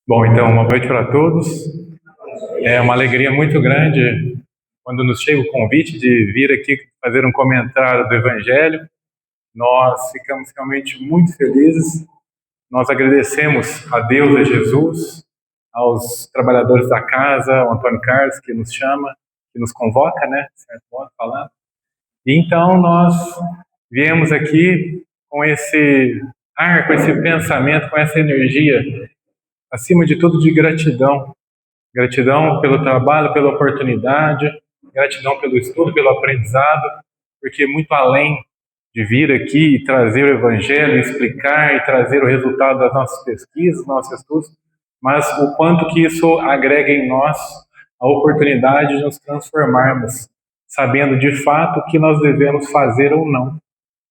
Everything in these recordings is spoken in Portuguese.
Bom, então, uma noite para todos. É uma alegria muito grande quando nos chega o convite de vir aqui fazer um comentário do Evangelho. Nós ficamos realmente muito felizes. Nós agradecemos a Deus, a Jesus, aos trabalhadores da casa, ao Antônio Carlos, que nos chama, que nos convoca, né? Certo modo falando. E então nós viemos aqui com esse ar, com esse pensamento, com essa energia, acima de tudo de gratidão. Gratidão pelo trabalho, pela oportunidade, gratidão pelo estudo, pelo aprendizado, porque muito além de vir aqui e trazer o Evangelho, explicar e trazer o resultado das nossas pesquisas, dos nossos estudos, mas o quanto que isso agrega em nós a oportunidade de nos transformarmos, sabendo de fato o que nós devemos fazer ou não,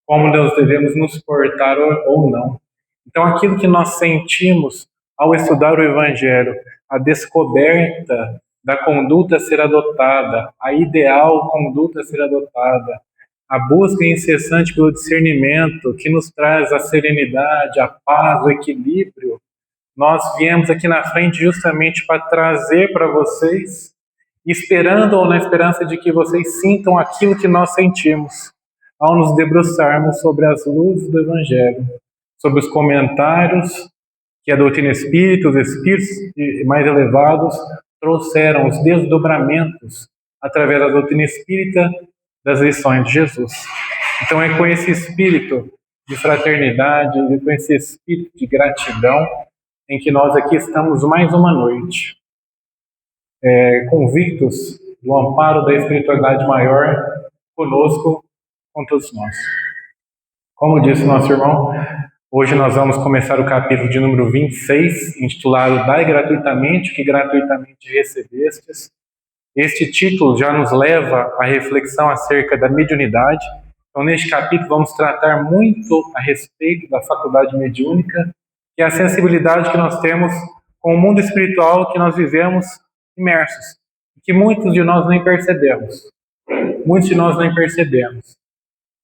como nós devemos nos portar ou não. Então, aquilo que nós sentimos ao estudar o Evangelho, a descoberta da conduta a ser adotada, a ideal conduta a ser adotada, a busca incessante pelo discernimento que nos traz a serenidade, a paz, o equilíbrio, nós viemos aqui na frente justamente para trazer para vocês, esperando ou na esperança de que vocês sintam aquilo que nós sentimos ao nos debruçarmos sobre as luzes do Evangelho, sobre os comentários que a doutrina espírita, os espíritos mais elevados trouxeram, os desdobramentos através da doutrina espírita das lições de Jesus. Então é com esse espírito de fraternidade, com esse espírito de gratidão, em que nós aqui estamos mais uma noite, convictos do amparo da espiritualidade maior conosco, com todos nós. Como disse o nosso irmão, hoje nós vamos começar o capítulo de número 26, intitulado Dai gratuitamente, que gratuitamente recebestes. Este título já nos leva à reflexão acerca da mediunidade. Então, neste capítulo, vamos tratar muito a respeito da faculdade mediúnica, que é a sensibilidade que nós temos com o mundo espiritual que nós vivemos imersos, que muitos de nós nem percebemos. Muitos de nós nem percebemos.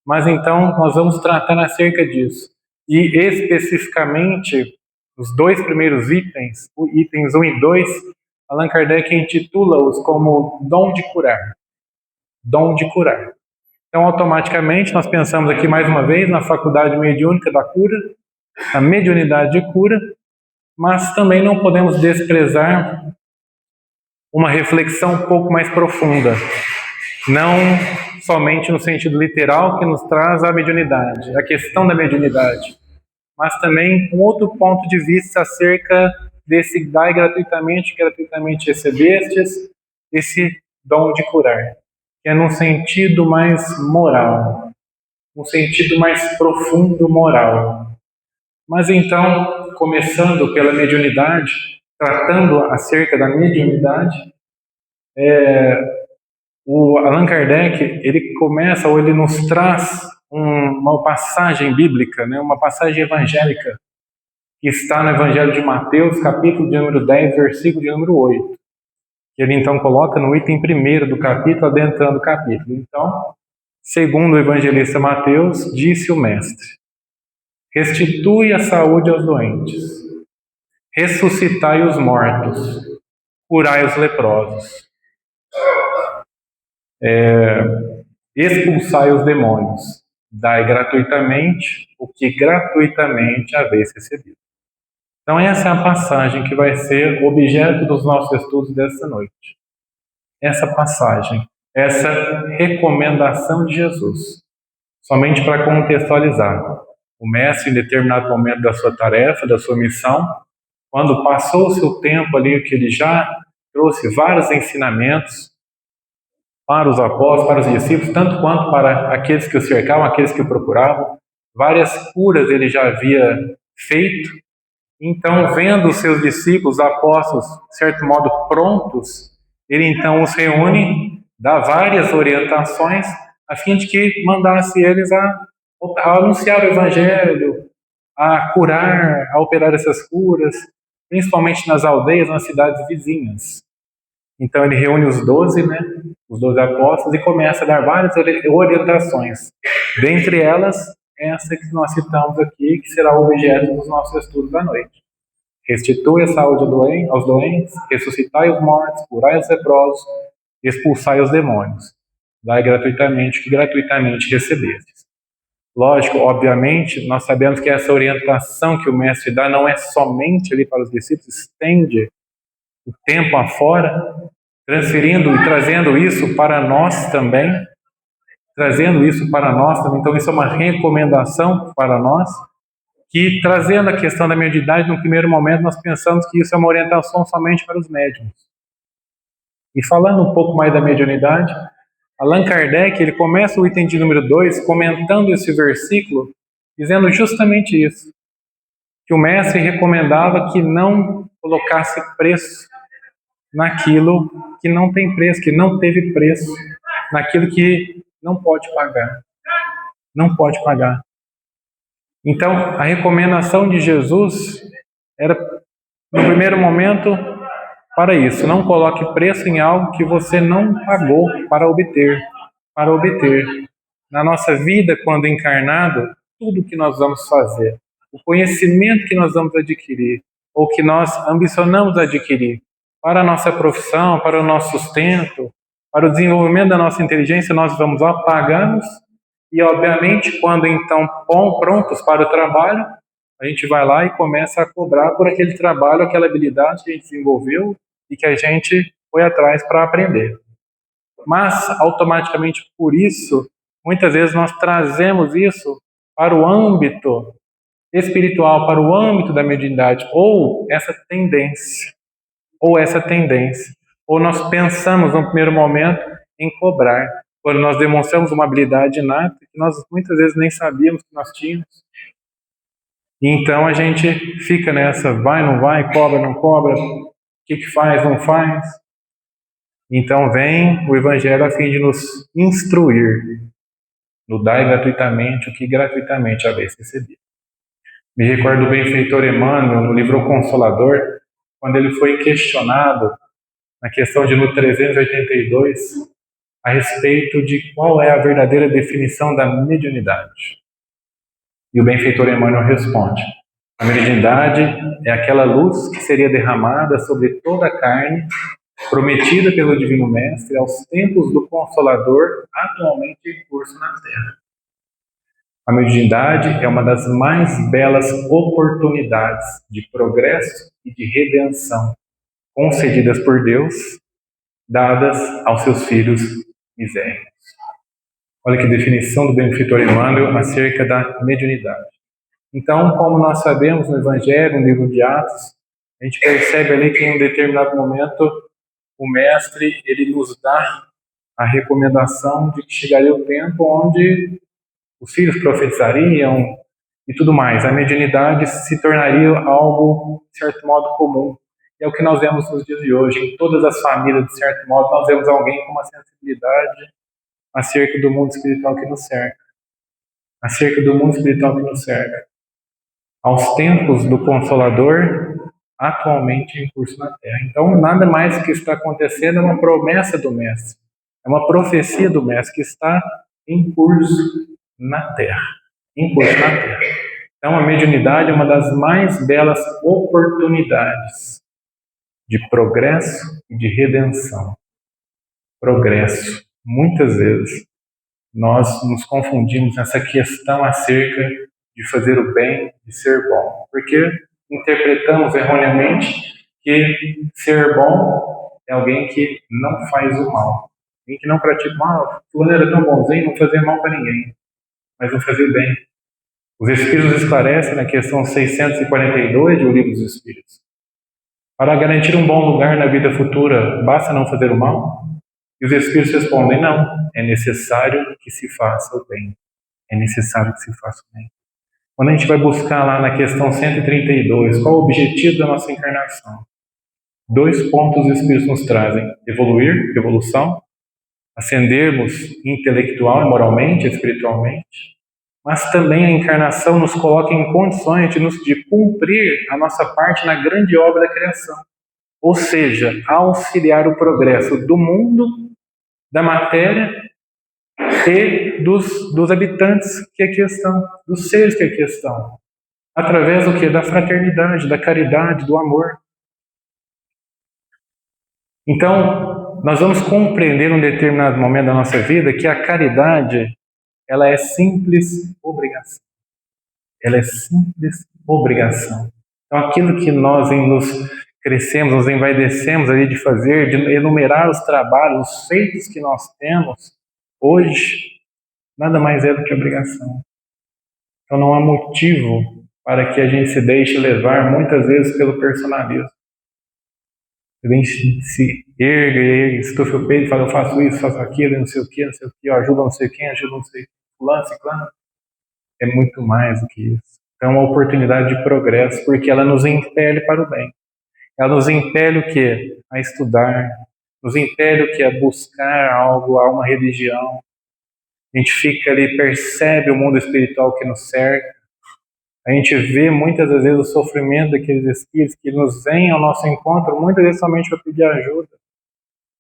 Mas então, nós vamos tratar acerca disso. E especificamente, os dois primeiros itens 1 e 2, Allan Kardec intitula-os como dom de curar. Dom de curar. Então, automaticamente, nós pensamos aqui mais uma vez na faculdade mediúnica da cura, a mediunidade de cura, mas também não podemos desprezar uma reflexão um pouco mais profunda. Não somente no sentido literal que nos traz a mediunidade, a questão da mediunidade, mas também um outro ponto de vista acerca desse dai gratuitamente recebestes, esse dom de curar, que é num sentido mais moral, num sentido mais profundo moral. Mas então, começando pela mediunidade, tratando acerca da mediunidade, o Allan Kardec, ele começa, ou ele nos traz uma passagem bíblica, né, uma passagem evangélica, que está no Evangelho de Mateus, capítulo de número 10, versículo de número 8. Que ele então coloca no item 1 do capítulo, adentrando o capítulo. Então, segundo o evangelista Mateus, disse o Mestre: restitui a saúde aos doentes, ressuscitai os mortos, curai os leprosos, expulsai os demônios, dai gratuitamente o que gratuitamente haveis recebido. Então essa é a passagem que vai ser objeto dos nossos estudos desta noite. Essa passagem, essa recomendação de Jesus, somente para contextualizar. O mestre, em determinado momento da sua tarefa, da sua missão, quando passou o seu tempo ali, que ele já trouxe vários ensinamentos para os apóstolos, para os discípulos, tanto quanto para aqueles que o cercavam, aqueles que o procuravam, várias curas ele já havia feito. Então, vendo os seus discípulos, apóstolos, de certo modo, prontos, ele então os reúne, dá várias orientações, a fim de que mandasse eles a anunciar o Evangelho, a curar, a operar essas curas, principalmente nas aldeias, nas cidades vizinhas. Então, ele reúne os 12, né, os 12 apóstolos, e começa a dar várias orientações. Dentre elas, essa que nós citamos aqui, que será o objeto dos nossos estudos da noite. restitui a saúde aos doentes, ressuscitai os mortos, curai os leprosos, expulsai os demônios. Dai gratuitamente o que gratuitamente recebestes. Lógico, obviamente, nós sabemos que essa orientação que o Mestre dá não é somente ali para os discípulos, estende o tempo afora, transferindo e trazendo isso para nós também, então isso é uma recomendação para nós, que trazendo a questão da mediunidade, no primeiro momento nós pensamos que isso é uma orientação somente para os médiuns. E falando um pouco mais da mediunidade, Allan Kardec, ele começa o item de número 2 comentando esse versículo, dizendo justamente isso, que o mestre recomendava que não colocasse preço naquilo que não tem preço, que não teve preço, naquilo que não pode pagar. Não pode pagar. Então, a recomendação de Jesus era, no primeiro momento, para isso. Não coloque preço em algo que você não pagou para obter. Na nossa vida, quando encarnado, tudo que nós vamos fazer, o conhecimento que nós vamos adquirir, ou que nós ambicionamos adquirir, para a nossa profissão, para o nosso sustento, para o desenvolvimento da nossa inteligência, nós vamos lá, pagamos, e obviamente, quando então prontos para o trabalho, a gente vai lá e começa a cobrar por aquele trabalho, aquela habilidade que a gente desenvolveu e que a gente foi atrás para aprender. Mas, automaticamente por isso, muitas vezes nós trazemos isso para o âmbito espiritual, para o âmbito da mediunidade, ou essa tendência, ou nós pensamos no primeiro momento em cobrar, quando nós demonstramos uma habilidade inata que nós muitas vezes nem sabíamos que nós tínhamos. E então a gente fica nessa, vai, não vai, cobra, não cobra, o que faz, não faz. Então vem o Evangelho a fim de nos instruir, no dai gratuitamente o que gratuitamente haveis recebido. Me recordo do benfeitor Emmanuel, no livro O Consolador, quando ele foi questionado, na questão de no 382, a respeito de qual é a verdadeira definição da mediunidade. E o benfeitor Emmanuel responde: a mediunidade é aquela luz que seria derramada sobre toda a carne, prometida pelo Divino Mestre aos tempos do Consolador, atualmente em curso na Terra. A mediunidade é uma das mais belas oportunidades de progresso e de redenção concedidas por Deus, dadas aos seus filhos misérios. Olha que definição do benfeitor Emmanuel acerca da mediunidade. Então, como nós sabemos no Evangelho, no livro de Atos, a gente percebe ali que em um determinado momento o Mestre ele nos dá a recomendação de que chegaria o tempo onde os filhos profetizariam e tudo mais. A mediunidade se tornaria algo, de certo modo, comum. É o que nós vemos nos dias de hoje. Em todas as famílias, de certo modo, nós vemos alguém com uma sensibilidade acerca do mundo espiritual que nos cerca. Aos tempos do Consolador, atualmente em curso na Terra. Então, nada mais que está acontecendo é uma promessa do Mestre. É uma profecia do Mestre que está em curso na Terra. Então, a mediunidade é uma das mais belas oportunidades de progresso e de redenção. Progresso. Muitas vezes nós nos confundimos nessa questão acerca de fazer o bem, de ser bom, porque interpretamos erroneamente que ser bom é alguém que não faz o mal, alguém que não pratica o mal. Fulano era tão bonzinho, não fazia mal para ninguém, mas não fazia o bem. Os Espíritos esclarecem na questão 642 do Livro dos Espíritos: para garantir um bom lugar na vida futura, basta não fazer o mal? E os Espíritos respondem: não, é necessário que se faça o bem. Quando a gente vai buscar lá na questão 132, qual o objetivo da nossa encarnação? 2 pontos os Espíritos nos trazem: evoluir, evolução, ascendermos intelectual, moralmente, espiritualmente, mas também a encarnação nos coloca em condições de cumprir a nossa parte na grande obra da criação. Ou seja, auxiliar o progresso do mundo, da matéria e dos habitantes que aqui estão, dos seres que aqui estão. Através do quê? Da fraternidade, da caridade, do amor. Então, nós vamos compreender num determinado momento da nossa vida que a caridade, ela é simples obrigação. Ela é simples obrigação. Então, aquilo que nós nos crescemos, nos envaidecemos ali de fazer, de enumerar os trabalhos, os feitos que nós temos, hoje, nada mais é do que obrigação. Então, não há motivo para que a gente se deixe levar, muitas vezes, pelo personalismo. A gente se ergue, estufa o peito e fala, eu faço isso, faço aquilo, não sei o que, eu ajudo não sei quem, ajudo não sei fulano, ciclano. É muito mais do que isso. Então, é uma oportunidade de progresso, porque ela nos impele para o bem. Ela nos impele o quê? A estudar, nos impele o quê? A buscar algo, a uma religião. A gente fica ali, percebe o mundo espiritual que nos cerca. A gente vê muitas das vezes o sofrimento daqueles espíritos que nos vêm ao nosso encontro, muitas vezes somente para pedir ajuda.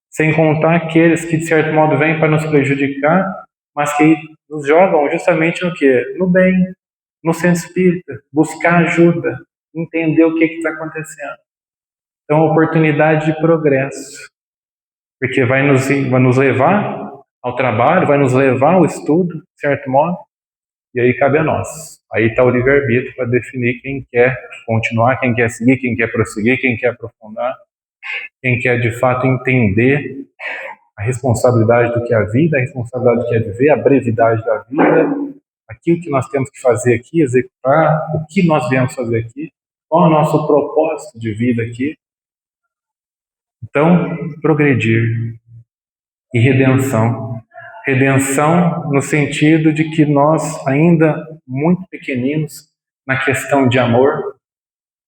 Sem contar aqueles que, de certo modo, vêm para nos prejudicar, mas que nos jogam justamente no quê? No bem, no centro espírita, buscar ajuda, entender o que está acontecendo. Então, uma oportunidade de progresso, porque vai nos levar ao trabalho, vai nos levar ao estudo, de certo modo, e aí cabe a nós. Aí está o livre-arbítrio para definir quem quer continuar, quem quer seguir, quem quer prosseguir, quem quer aprofundar, quem quer de fato entender a responsabilidade do que é a vida, a responsabilidade do que é viver, a brevidade da vida, aquilo que nós temos que fazer aqui, executar, o que nós viemos fazer aqui, qual é o nosso propósito de vida aqui. Então, progredir e redenção. Redenção no sentido de que nós, ainda muito pequeninos, na questão de amor,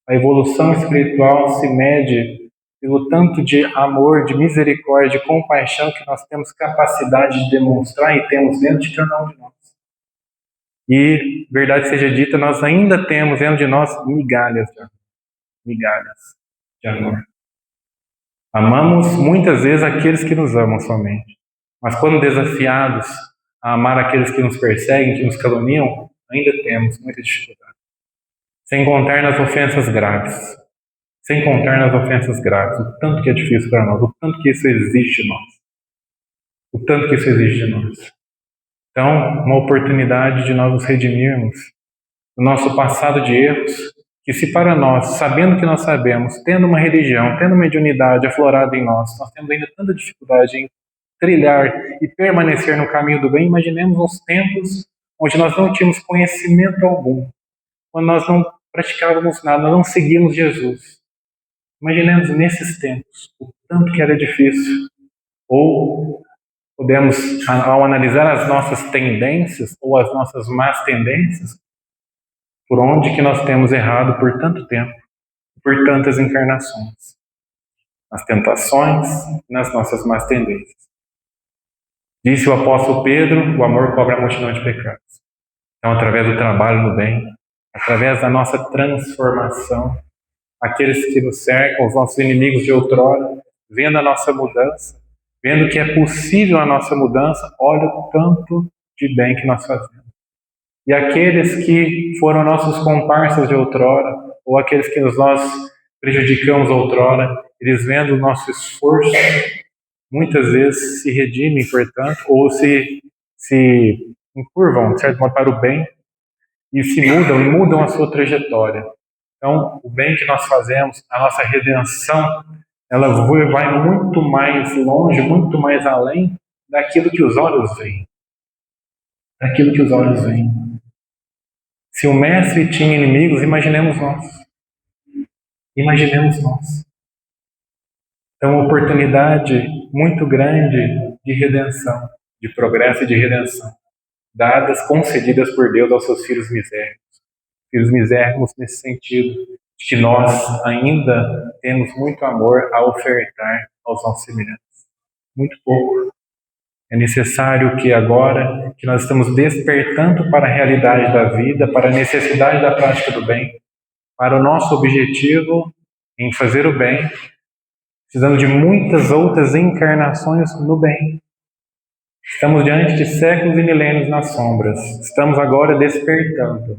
a evolução espiritual se mede pelo tanto de amor, de misericórdia, de compaixão que nós temos capacidade de demonstrar e temos dentro de cada um de nós. E, verdade seja dita, nós ainda temos dentro de nós migalhas de amor. Amamos muitas vezes aqueles que nos amam somente, mas quando desafiados a amar aqueles que nos perseguem, que nos caluniam, ainda temos muita dificuldade. Sem contar nas ofensas graves. Sem contar nas ofensas graves, o tanto que é difícil para nós, o tanto que isso exige de nós. O tanto que isso exige de nós. Então, uma oportunidade de nós nos redimirmos do nosso passado de erros, que se para nós, sabendo que nós sabemos, tendo uma religião, tendo uma mediunidade aflorada em nós temos ainda tanta dificuldade em trilhar e permanecer no caminho do bem, imaginemos uns tempos onde nós não tínhamos conhecimento algum, quando nós não praticávamos nada, nós não seguíamos Jesus. Imaginemos nesses tempos o tanto que era difícil. Ou podemos, ao analisar as nossas tendências ou as nossas más tendências, por onde que nós temos errado por tanto tempo, por tantas encarnações, nas tentações, nas nossas más tendências. Disse o apóstolo Pedro, o amor cobre a multidão de pecados. Então, através do trabalho no bem, através da nossa transformação, aqueles que nos cercam, os nossos inimigos de outrora, vendo a nossa mudança, vendo que é possível a nossa mudança, olha o tanto de bem que nós fazemos. E aqueles que foram nossos comparsas de outrora, ou aqueles que nós prejudicamos outrora, eles vendo o nosso esforço, muitas vezes se redimem, portanto, ou se encurvam, de certo modo, para o bem, e se mudam a sua trajetória. Então, o bem que nós fazemos, a nossa redenção, ela vai muito mais longe, muito mais além daquilo que os olhos veem. Daquilo que os olhos veem. Se o mestre tinha inimigos, imaginemos nós. Imaginemos nós. Então, uma oportunidade muito grande de redenção, de progresso e de redenção, dadas, concedidas por Deus aos seus filhos misérrimos. Filhos misérrimos nesse sentido, de que nós ainda temos muito amor a ofertar aos nossos semelhantes. Muito pouco. É necessário que agora, que nós estamos despertando para a realidade da vida, para a necessidade da prática do bem, para o nosso objetivo em fazer o bem, precisamos de muitas outras encarnações no bem. Estamos diante de séculos e milênios nas sombras. Estamos agora despertando.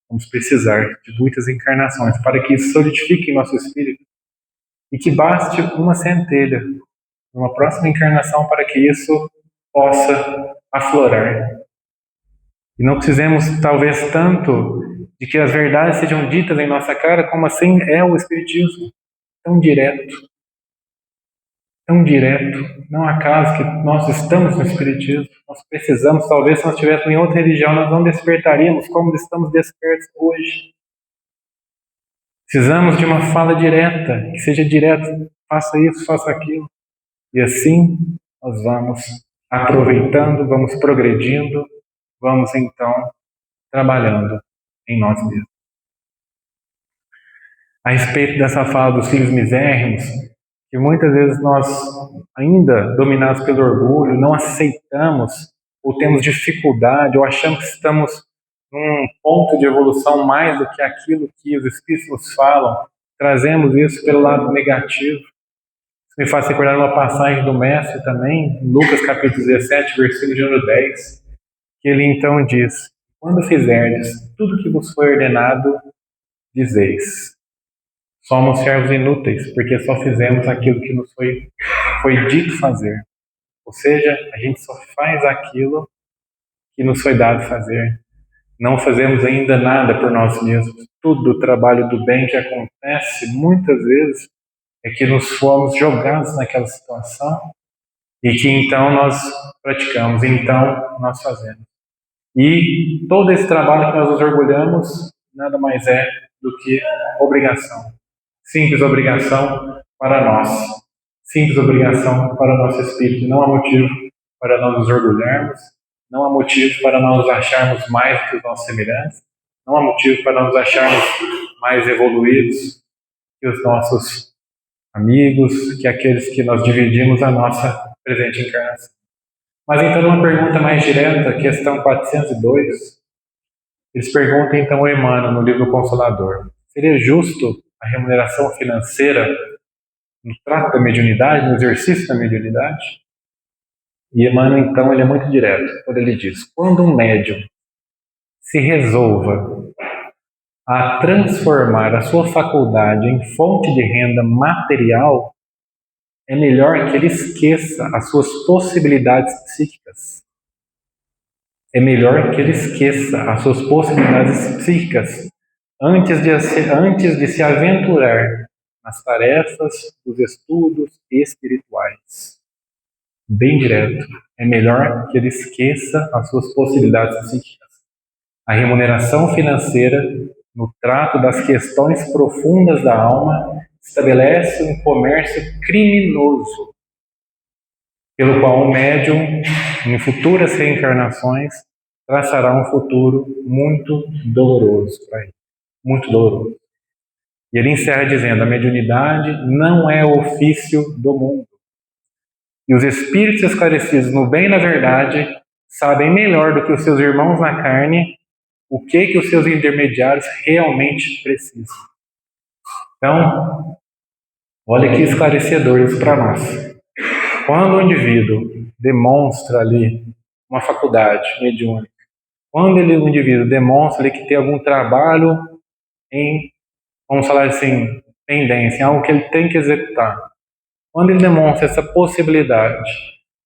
vamos precisar de muitas encarnações para que isso solidifique em nosso espírito e que baste uma centelha, numa próxima encarnação, para que isso possa aflorar. E não precisemos, talvez, tanto de que as verdades sejam ditas em nossa cara, como assim é o Espiritismo, tão direto. Tão direto. Não há caso que nós estamos no Espiritismo. Nós precisamos, talvez, se nós estivéssemos em outra religião, nós não despertaríamos como estamos despertos hoje. Precisamos de uma fala direta, que seja direta. Faça isso, faça aquilo. E assim nós vamos aproveitando, vamos progredindo, vamos então trabalhando em nós mesmos. A respeito dessa fala dos filhos misérrimos, que muitas vezes nós, ainda dominados pelo orgulho, não aceitamos ou temos dificuldade ou achamos que estamos num ponto de evolução mais do que aquilo que os Espíritos nos falam, trazemos isso pelo lado negativo. Isso me faz recordar uma passagem do Mestre também, em Lucas capítulo 17, versículo de número 10, que ele então diz: quando fizerdes tudo que vos foi ordenado, dizeis: somos servos inúteis, porque só fizemos aquilo que nos foi dito fazer. Ou seja, a gente só faz aquilo que nos foi dado fazer. Não fazemos ainda nada por nós mesmos. Tudo o trabalho do bem que acontece, muitas vezes, é que nos fomos jogados naquela situação e que então nós praticamos, então nós fazemos. E todo esse trabalho que nós nos orgulhamos nada mais é do que obrigação. Simples obrigação para nós. Simples obrigação para o nosso espírito. Não há motivo para nós nos orgulharmos. Não há motivo para nós nos acharmos mais do que os nossos semelhantes. Não há motivo para nós nos acharmos mais evoluídos que os nossos amigos, que aqueles que nós dividimos a nossa presente encarnação. Mas então, uma pergunta mais direta, questão 402, eles perguntam então ao Emmanuel no livro Consolador: seria justo a remuneração financeira no trato da mediunidade, no exercício da mediunidade? E Emmanuel, então, ele é muito direto, quando ele diz: quando um médium se resolva a transformar a sua faculdade em fonte de renda material, é melhor que ele esqueça as suas possibilidades psíquicas. É melhor que ele esqueça as suas possibilidades psíquicas antes de se aventurar nas tarefas dos estudos espirituais. Bem direto. É melhor que ele esqueça as suas possibilidades psíquicas. A remuneração financeira, no trato das questões profundas da alma, estabelece um comércio criminoso, pelo qual o médium, em futuras reencarnações, traçará um futuro muito doloroso para ele. Muito doloroso. E ele encerra dizendo: a mediunidade não é o ofício do mundo. E os espíritos esclarecidos no bem e na verdade sabem melhor do que os seus irmãos na carne o que os seus intermediários realmente precisam. Então, olha que esclarecedor isso para nós. Quando o indivíduo demonstra ali uma faculdade mediúnica, quando o indivíduo demonstra ali que tem algum trabalho em, vamos falar assim, tendência, algo que ele tem que executar, quando ele demonstra essa possibilidade,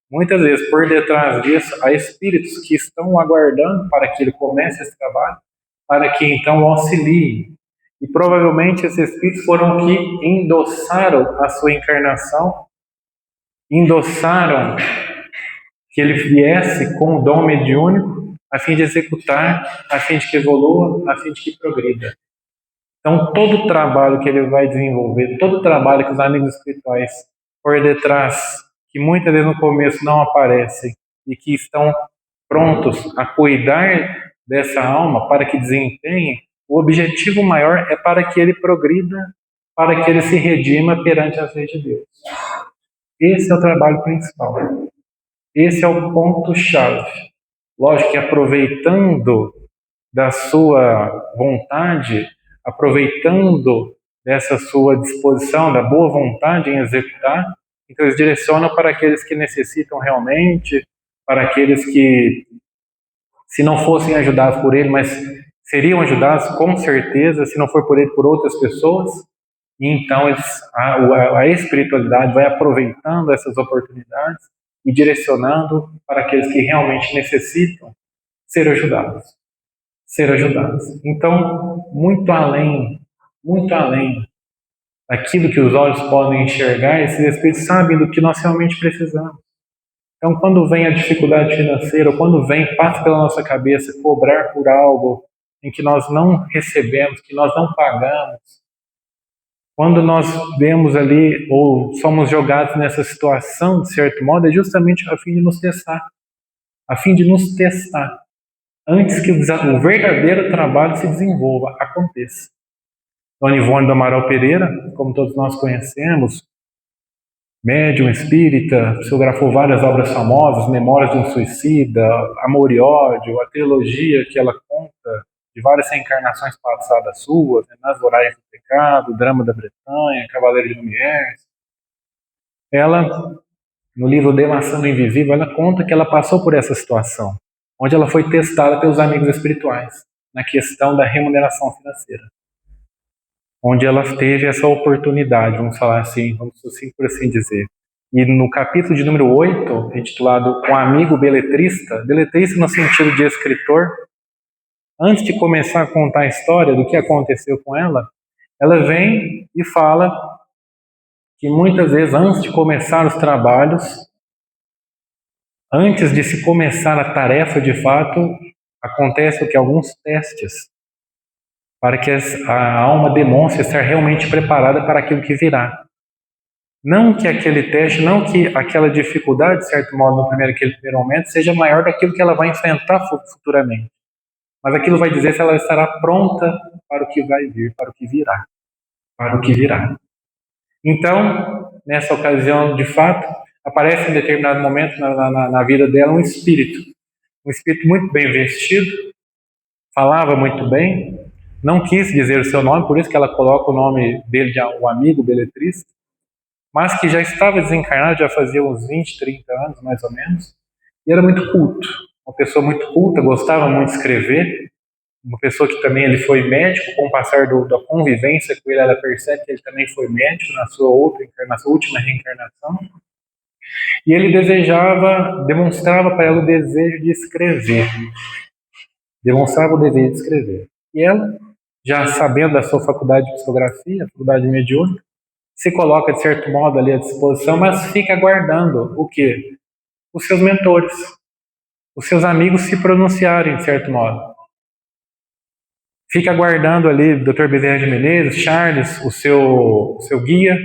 muitas vezes por detrás disso há espíritos que estão aguardando para que ele comece esse trabalho, para que então o auxiliem. E provavelmente esses espíritos foram que endossaram a sua encarnação, endossaram que ele viesse com o dom mediúnico a fim de executar, a fim de que evolua, a fim de que progrida. Então todo o trabalho que ele vai desenvolver, todo o trabalho que os amigos espirituais por detrás, que muitas vezes no começo não aparecem e que estão prontos a cuidar dessa alma para que desempenhe, o objetivo maior é para que ele progrida, para que ele se redima perante as leis de Deus. Esse é o trabalho principal. Esse é o ponto-chave. Lógico que aproveitando da sua vontade, aproveitando dessa sua disposição, da boa vontade em executar, então eles direcionam para aqueles que necessitam realmente, para aqueles que, se não fossem ajudados por ele, mas seriam ajudados com certeza, se não for por ele, por outras pessoas. E então a espiritualidade vai aproveitando essas oportunidades e direcionando para aqueles que realmente necessitam ser ajudados. Ser ajudados. Então, muito além daquilo que os olhos podem enxergar, esses espíritos sabem do que nós realmente precisamos. Então, quando vem a dificuldade financeira, ou quando passa pela nossa cabeça cobrar por algo em que nós não recebemos, que nós não pagamos, quando nós vemos ali, ou somos jogados nessa situação, de certo modo, é justamente a fim de nos testar. A fim de nos testar. Antes que o verdadeiro trabalho se desenvolva, aconteça. Dona Ivone do Amaral Pereira, como todos nós conhecemos, médium espírita, psicografou várias obras famosas, Memórias de um Suicida, Amor e Ódio, a trilogia que ela conta de várias reencarnações passadas suas, Nas Voragens do Pecado, Drama da Bretanha, Cavaleiro de Lumières. Ela, no livro Delação do Invisível, ela conta que ela passou por essa situação, onde ela foi testada pelos amigos espirituais, na questão da remuneração financeira. Onde ela teve essa oportunidade, vamos falar assim, por assim dizer. E no capítulo de número 8, intitulado Um Amigo Beletrista no sentido de escritor, antes de começar a contar a história do que aconteceu com ela vem e fala que muitas vezes, antes de começar os trabalhos, antes de se começar a tarefa de fato, acontece o que? Alguns testes, para que a alma demonstre estar realmente preparada para aquilo que virá. Não que aquele teste, não que aquela dificuldade, de certo modo, naquele primeiro momento, seja maior daquilo que ela vai enfrentar futuramente. Mas aquilo vai dizer se ela estará pronta para o que vai vir, para o que virá. Para o que virá. Então, nessa ocasião, de fato, aparece em determinado momento na vida dela um espírito muito bem vestido, falava muito bem, não quis dizer o seu nome, por isso que ela coloca o nome dele de um amigo beletrista, mas que já estava desencarnado, já fazia uns 20, 30 anos, mais ou menos, e era muito culto, uma pessoa muito culta, gostava muito de escrever, uma pessoa que também ele foi médico, com o passar da convivência com ele, ela percebe que ele também foi médico na sua última reencarnação, e ele demonstrava para ela o desejo de escrever, e ela, já sabendo da sua faculdade de psicografia, faculdade mediúnica, se coloca, de certo modo, ali à disposição, mas fica aguardando o quê? Os seus mentores, os seus amigos se pronunciarem, de certo modo. Fica aguardando ali o Dr. Bezerra de Menezes, Charles, o seu guia,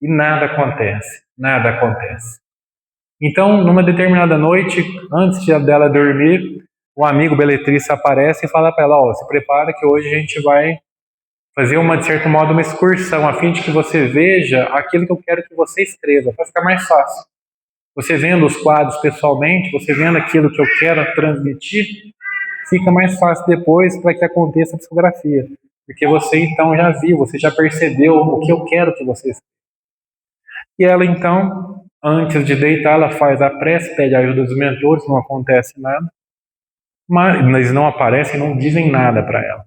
e nada acontece. Então, numa determinada noite, antes dela dormir, um amigo beletrista aparece e fala para ela, se prepara que hoje a gente vai fazer de certo modo, uma excursão, a fim de que você veja aquilo que eu quero que você escreva, para ficar mais fácil. Você vendo os quadros pessoalmente, você vendo aquilo que eu quero transmitir, fica mais fácil depois para que aconteça a psicografia. Porque você então já viu, você já percebeu o que eu quero que você escreva. E ela então, antes de deitar, ela faz a prece, pede a ajuda dos mentores, não acontece nada. Mas eles não aparecem, não dizem nada para ela.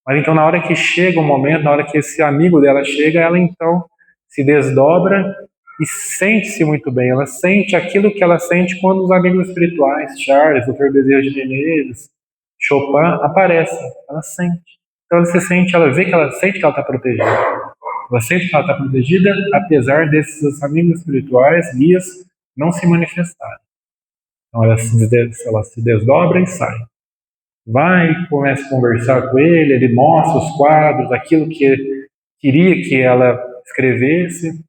Mas então, na hora que chega o momento, na hora que esse amigo dela chega, ela então se desdobra e sente-se muito bem. Ela sente aquilo que ela sente quando os amigos espirituais, Charles, Dr. Bezerra de Menezes, Chopin, aparecem. Ela sente. Então ela vê que ela sente que ela está protegida. Ela sente que ela está protegida, apesar desses amigos espirituais, guias, não se manifestarem. Então ela se desdobra e sai. Vai, começa a conversar com ele mostra os quadros, aquilo que ele queria que ela escrevesse,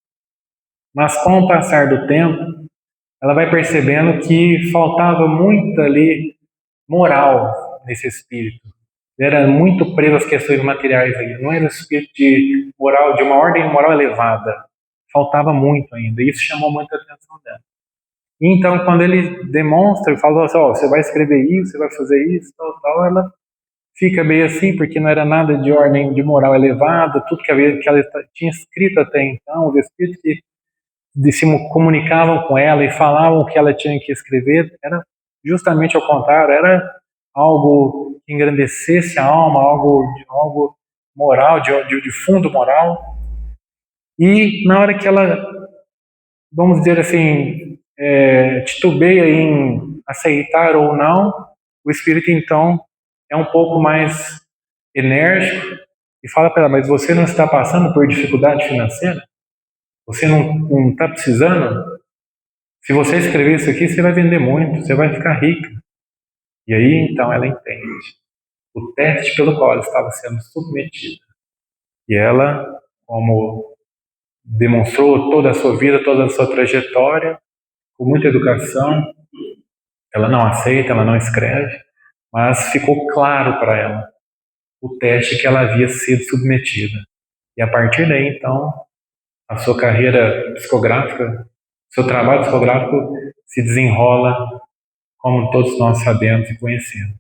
mas com o passar do tempo, ela vai percebendo que faltava muito ali moral nesse espírito. Ele era muito preso às questões materiais ali, não era um espírito de moral, de uma ordem moral elevada. Faltava muito ainda, e isso chamou muita atenção dela. Então, quando ele demonstra, ele fala assim, você vai escrever isso, você vai fazer isso, tal, ela fica meio assim, porque não era nada de ordem de moral elevada, tudo que ela tinha escrito até então, os espíritos que se comunicavam com ela e falavam o que ela tinha que escrever, era justamente ao contrário, era algo que engrandecesse a alma, algo moral, de fundo moral. E na hora que ela, vamos dizer assim, titubeia em aceitar ou não, o espírito então é um pouco mais enérgico e fala para ela: mas você não está passando por dificuldade financeira? Você não está precisando? Se você escrever isso aqui, você vai vender muito, você vai ficar rica. E aí então ela entende o teste pelo qual ela estava sendo submetida. E ela, como demonstrou toda a sua vida, toda a sua trajetória, com muita educação, ela não aceita, ela não escreve, mas ficou claro para ela o teste que ela havia sido submetida. E a partir daí, então, a sua carreira psicográfica, seu trabalho psicográfico se desenrola como todos nós sabemos e conhecemos.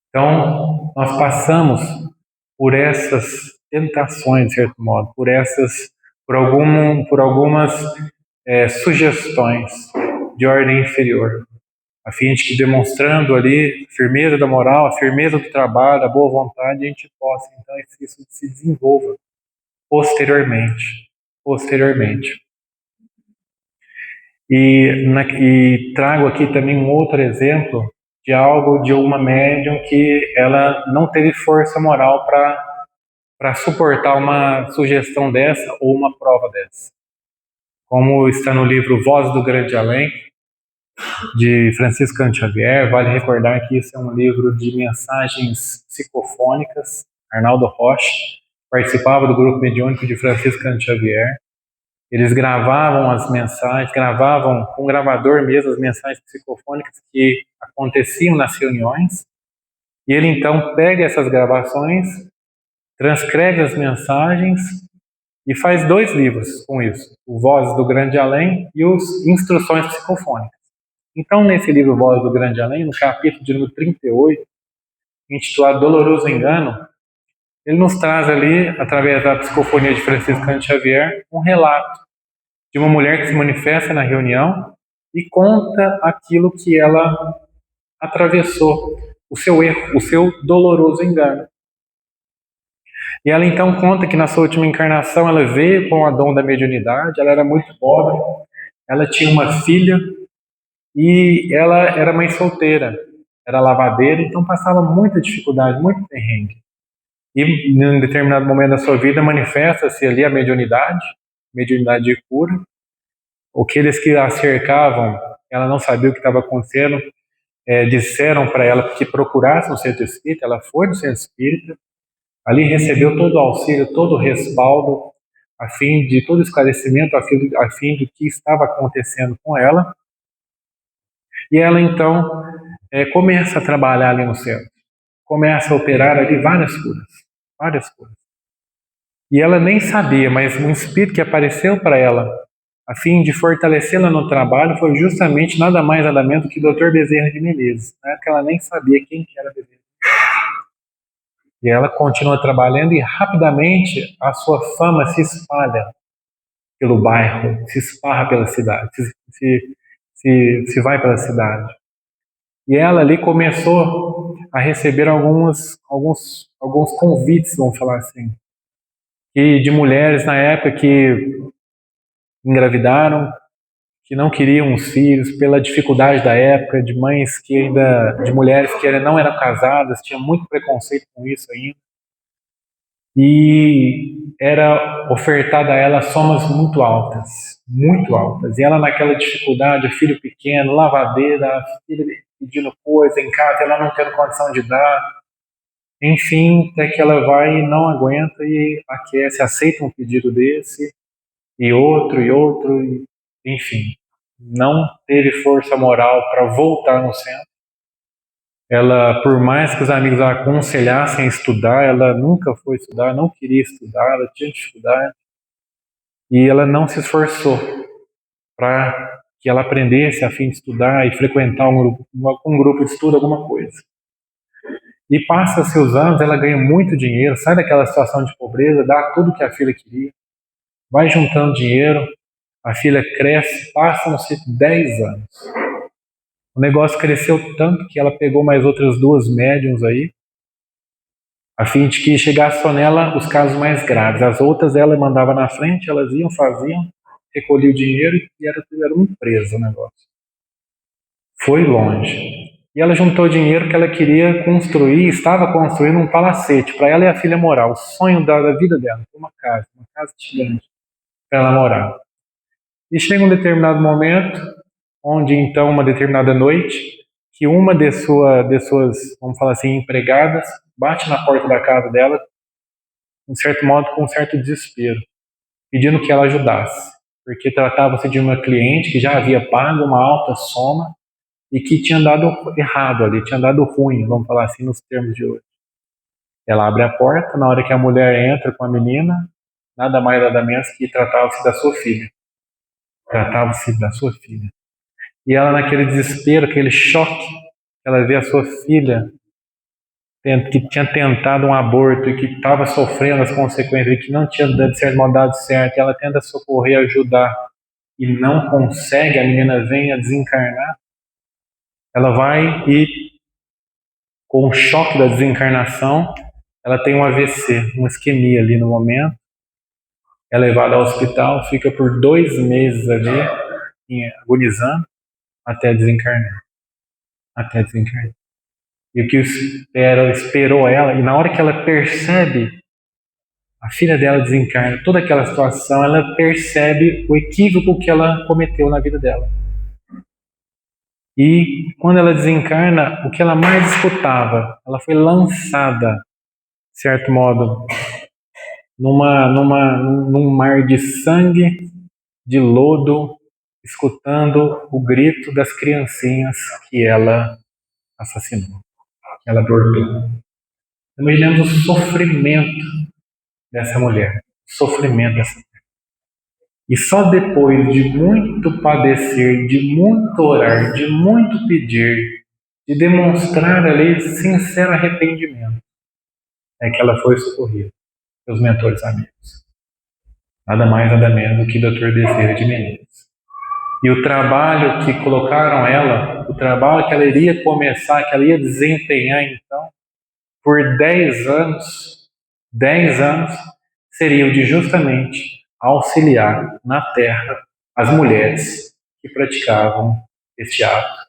Então, nós passamos por essas tentações, de certo modo, por algumas sugestões de ordem inferior, a fim de que, demonstrando ali a firmeza da moral, a firmeza do trabalho, a boa vontade, a gente possa, então, isso se desenvolva posteriormente. E trago aqui também um outro exemplo de uma médium que ela não teve força moral para suportar uma sugestão dessa ou uma prova dessa. Como está no livro Voz do Grande Além, de Francisco Cândido Xavier. Vale recordar que esse é um livro de mensagens psicofônicas. Arnaldo Rocha participava do grupo mediúnico de Francisco Cândido Xavier. Eles gravavam as mensagens, gravavam com gravador mesmo as mensagens psicofônicas que aconteciam nas reuniões. E ele então pega essas gravações, transcreve as mensagens e faz 2 livros com isso: o Voz do Grande Além e os Instruções Psicofônicas. Então, nesse livro Voz do Grande Além, no capítulo de número 38, intitulado Doloroso Engano, ele nos traz ali, através da psicofonia de Francisco Cândido Xavier, um relato de uma mulher que se manifesta na reunião e conta aquilo que ela atravessou, o seu erro, o seu doloroso engano. E ela então conta que na sua última encarnação ela veio com a dom da mediunidade, ela era muito pobre, ela tinha uma filha e ela era mãe solteira, era lavadeira, então passava muita dificuldade, muito perrengue. E em um determinado momento da sua vida manifesta-se ali a mediunidade de cura. Aqueles que a cercavam, ela não sabia o que estava acontecendo, disseram para ela que procurasse um centro espírita. Ela foi no centro espírita, ali recebeu todo o auxílio, todo o respaldo, a fim de todo esclarecimento, a fim do que estava acontecendo com ela. E ela então começa a trabalhar ali no centro, começa a operar ali várias curas. E ela nem sabia, mas um espírito que apareceu para ela, a fim de fortalecê-la no trabalho, foi justamente nada mais nada menos do que o Dr. Bezerra de Menezes. Na época ela nem sabia quem que era Bezerra. E ela continua trabalhando e rapidamente a sua fama se espalha pelo bairro, se esparra pela cidade, se vai pela cidade. E ela ali começou a receber alguns convites, vamos falar assim, de mulheres na época que engravidaram, que não queriam os filhos pela dificuldade da época, de mulheres que não eram casadas, tinha muito preconceito com isso ainda. E era ofertada a ela somas muito altas. E ela naquela dificuldade, o filho pequeno, lavadeira, a filha pedindo coisa em casa, ela não tendo condição de dar. Enfim, até que ela vai e não aguenta e aquece, aceita um pedido desse, e outro, enfim. Não teve força moral para voltar no centro. Ela, por mais que os amigos a aconselhassem a estudar, ela nunca foi estudar, não queria estudar, ela tinha dificuldade. E ela não se esforçou para que ela aprendesse a fim de estudar e frequentar um grupo de estudo, alguma coisa. E passa-se os anos, ela ganha muito dinheiro, sai daquela situação de pobreza, dá tudo que a filha queria, vai juntando dinheiro, a filha cresce, passam-se 10 anos. O negócio cresceu tanto que ela pegou mais outras 2 médiums aí, a fim de que chegasse só nela os casos mais graves. As outras ela mandava na frente, elas iam, faziam, recolhiam o dinheiro e era uma empresa o negócio. Foi longe. E ela juntou dinheiro que ela queria construir, estava construindo um palacete para ela e a filha morar. O sonho da vida dela, uma casa gigante para ela morar. E chega um determinado momento, onde então, uma determinada noite, que uma de suas, vamos falar assim, empregadas, bate na porta da casa dela, de certo modo, com um certo desespero, pedindo que ela ajudasse, porque tratava-se de uma cliente que já havia pago uma alta soma e que tinha dado errado ali, tinha dado ruim, vamos falar assim, nos termos de hoje. Ela abre a porta, na hora que a mulher entra com a menina, nada mais nada menos que tratava-se da sua filha. Tratava-se da sua filha. E ela, naquele desespero, aquele choque, ela vê a sua filha que tinha tentado um aborto e que estava sofrendo as consequências e que não tinha, de certo modo, dado certo, e ela tenta socorrer, ajudar e não consegue, a menina vem a desencarnar, ela vai e, com o choque da desencarnação, ela tem um AVC, uma isquemia ali no momento, é levada ao hospital, fica por 2 meses ali, agonizando, até desencarnar. Até desencarnar. E o que esperou ela, e na hora que ela percebe, a filha dela desencarna, toda aquela situação, ela percebe o equívoco que ela cometeu na vida dela. E quando ela desencarna, o que ela mais escutava, ela foi lançada, de certo modo, num mar de sangue, de lodo, escutando o grito das criancinhas que ela assassinou, que ela abortou. Imaginemos o sofrimento dessa mulher, o sofrimento dessa mulher. E só depois de muito padecer, de muito orar, de muito pedir, de demonstrar ali sincero arrependimento, é que ela foi socorrida pelos mentores amigos. Nada mais, nada menos do que Dr. Bezerra de Menezes. E o trabalho que colocaram ela, o trabalho que ela iria começar, que ela ia desempenhar então, por 10 anos, seria o de justamente auxiliar na terra as mulheres que praticavam este ato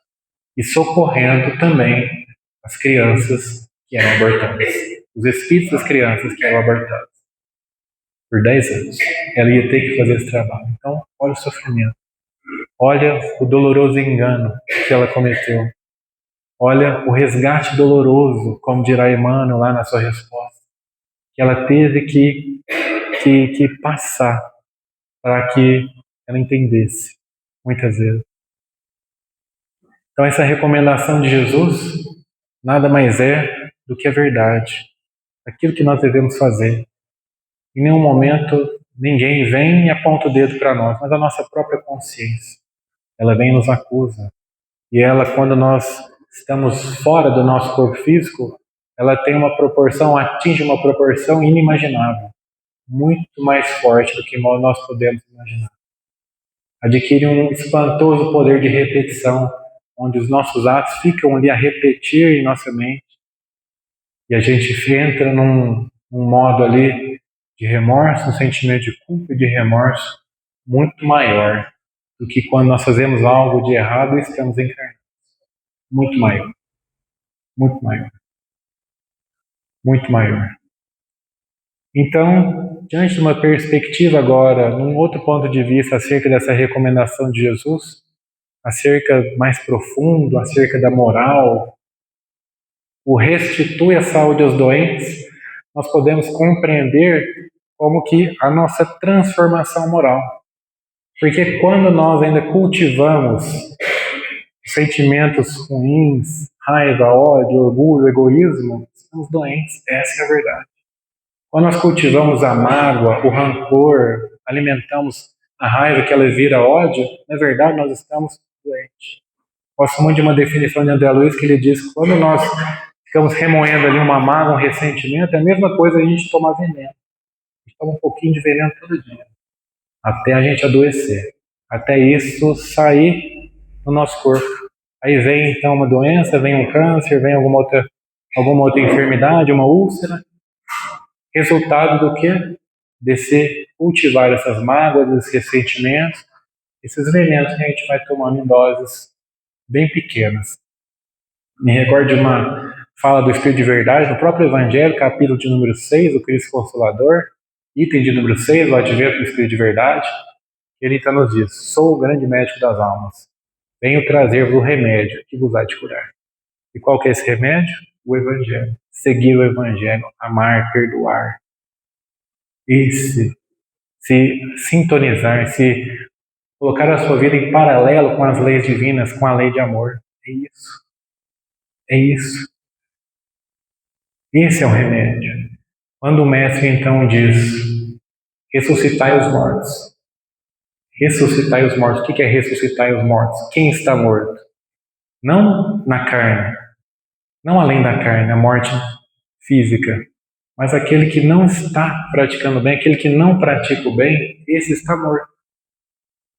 e socorrendo também as crianças que eram abortadas, os espíritos das crianças que eram abortadas. Por 10 anos. Ela ia ter que fazer esse trabalho. Então, olha o sofrimento. Olha o doloroso engano que ela cometeu. Olha o resgate doloroso, como dirá Emmanuel lá na sua resposta, que ela teve que passar para que ela entendesse, muitas vezes. Então, essa recomendação de Jesus nada mais é do que a verdade, aquilo que nós devemos fazer. Em nenhum momento ninguém vem e aponta o dedo para nós, mas a nossa própria consciência. Ela vem e nos acusa. E ela, quando nós estamos fora do nosso corpo físico, ela tem uma proporção, atinge uma proporção inimaginável, muito mais forte do que nós podemos imaginar. Adquire um espantoso poder de repetição, onde os nossos atos ficam ali a repetir em nossa mente, e a gente entra num modo ali de remorso, um sentimento de culpa e de remorso muito maior do que quando nós fazemos algo de errado e estamos encarnados. Muito maior. Muito maior. Muito maior. Então, diante de uma perspectiva agora, num outro ponto de vista acerca dessa recomendação de Jesus, acerca mais profundo, acerca da moral, o restitui a saúde aos doentes, nós podemos compreender como que a nossa transformação moral. Porque quando nós ainda cultivamos sentimentos ruins, raiva, ódio, orgulho, egoísmo, estamos doentes, essa é a verdade. Quando nós cultivamos a mágoa, o rancor, alimentamos a raiva que ela vira ódio, na verdade nós estamos doentes. Gosto muito de uma definição de André Luiz que ele diz que quando nós ficamos remoendo ali uma mágoa, um ressentimento, é a mesma coisa a gente tomar veneno. A gente toma um pouquinho de veneno todo dia, até a gente adoecer, até isso sair no nosso corpo. Aí vem então uma doença, vem um câncer, vem alguma outra enfermidade, uma úlcera, Resultado do quê? Desse cultivar essas mágoas, esses ressentimentos, esses venenos que a gente vai tomando em doses bem pequenas. Me recordo de uma fala do Espírito de Verdade, no próprio Evangelho, capítulo de número 6, o Cristo Consolador, item de número 6, o Advento do Espírito de Verdade. Ele então nos diz: sou o grande médico das almas, venho trazer-vos o remédio que vos há de curar. E qual que é esse remédio? O Evangelho. Seguir o Evangelho, amar, perdoar. E se sintonizar, se colocar a sua vida em paralelo com as leis divinas, com a lei de amor. É isso. É isso. Esse é o remédio. Quando o Mestre então diz: ressuscitai os mortos. Ressuscitai os mortos. O que é ressuscitai os mortos? Quem está morto? Não na carne, não além da carne, a morte física, mas aquele que não está praticando bem, aquele que não pratica o bem, esse está morto.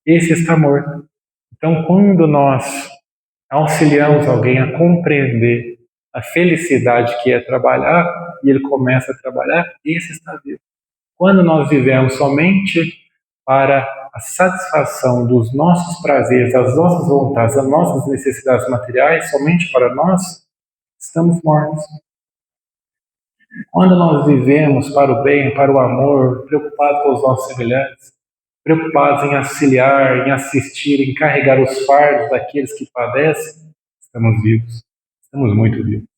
Esse está morto. Então, quando nós auxiliamos alguém a compreender a felicidade que é trabalhar, e ele começa a trabalhar, esse está vivo. Quando nós vivemos somente para a satisfação dos nossos prazeres, das nossas vontades, das nossas necessidades materiais, somente para nós, estamos mortos. Quando nós vivemos para o bem, para o amor, preocupados com os nossos semelhantes, preocupados em auxiliar, em assistir, em carregar os fardos daqueles que padecem, estamos vivos. Estamos muito vivos.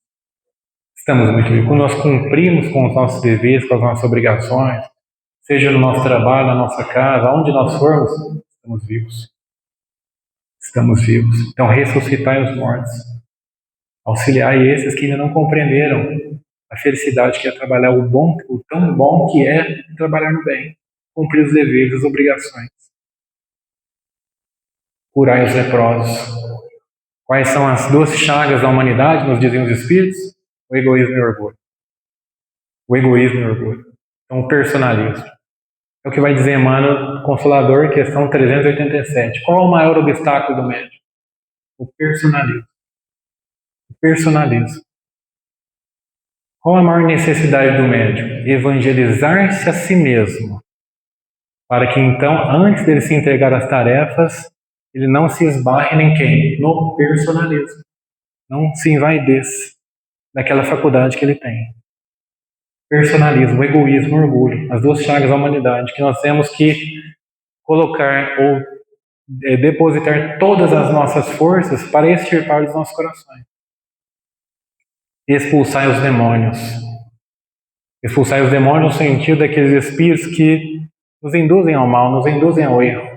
Estamos muito vivos. Quando nós cumprimos com os nossos deveres, com as nossas obrigações, seja no nosso trabalho, na nossa casa, onde nós formos, estamos vivos. Estamos vivos. Então, ressuscitai os mortos. Auxiliai esses que ainda não compreenderam a felicidade que é trabalhar o bom, o tão bom que é trabalhar no bem, cumprir os deveres, as obrigações. Curai os leprosos. Quais são as duas chagas da humanidade, nos dizem os Espíritos? O egoísmo e o orgulho. O egoísmo e o orgulho. Então, o personalismo. É o que vai dizer Emmanuel, Consolador, questão 387. Qual é o maior obstáculo do médium? O personalismo. O personalismo. Qual a maior necessidade do médium? Evangelizar-se a si mesmo. Para que então, antes dele se entregar às tarefas, ele não se esbarre em quem? No personalismo. Não se envaideça daquela faculdade que ele tem. Personalismo, egoísmo, orgulho. As duas chagas da humanidade que nós temos que colocar ou depositar todas as nossas forças para extirpar dos nossos corações. Expulsar os demônios. Expulsar os demônios no sentido daqueles espíritos que nos induzem ao mal, nos induzem ao erro.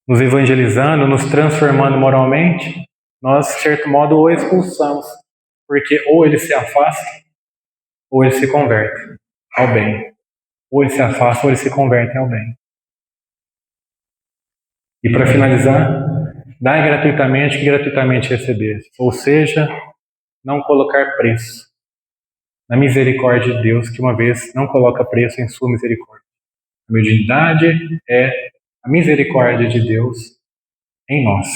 Nos evangelizando, nos transformando moralmente, nós, de certo modo, o expulsamos. Porque ou ele se afasta, ou ele se converte ao bem. Ou ele se afasta, ou ele se converte ao bem. E para finalizar, dai gratuitamente que gratuitamente recebeste. Ou seja, não colocar preço na misericórdia de Deus, que uma vez não coloca preço em sua misericórdia. A mediunidade é a misericórdia de Deus em nós.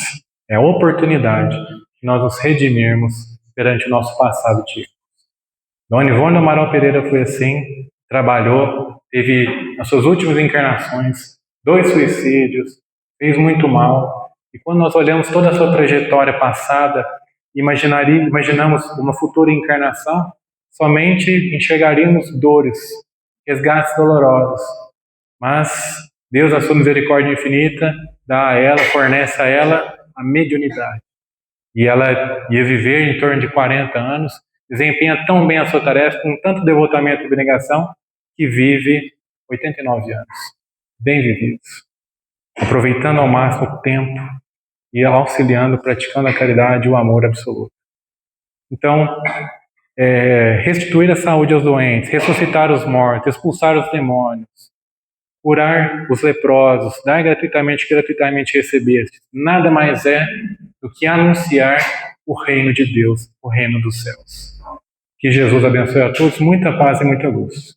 É a oportunidade de nós nos redimirmos perante o nosso passado típico. Dona Ivone Amaral Pereira foi assim, trabalhou, teve nas suas últimas encarnações 2 suicídios, fez muito mal. E quando nós olhamos toda a sua trajetória passada, imaginamos uma futura encarnação, somente enxergaríamos dores, resgates dolorosos. Mas Deus, a sua misericórdia infinita, dá a ela, fornece a ela a mediunidade. E ela ia viver em torno de 40 anos, desempenha tão bem a sua tarefa, com tanto devotamento e abnegação, que vive 89 anos, bem vividos, aproveitando ao máximo o tempo e auxiliando, praticando a caridade e o amor absoluto. Então, restituir a saúde aos doentes, ressuscitar os mortos, expulsar os demônios, curar os leprosos, dar gratuitamente, gratuitamente recebeste. Nada mais é do que anunciar o reino de Deus, o reino dos céus. Que Jesus abençoe a todos, muita paz e muita luz.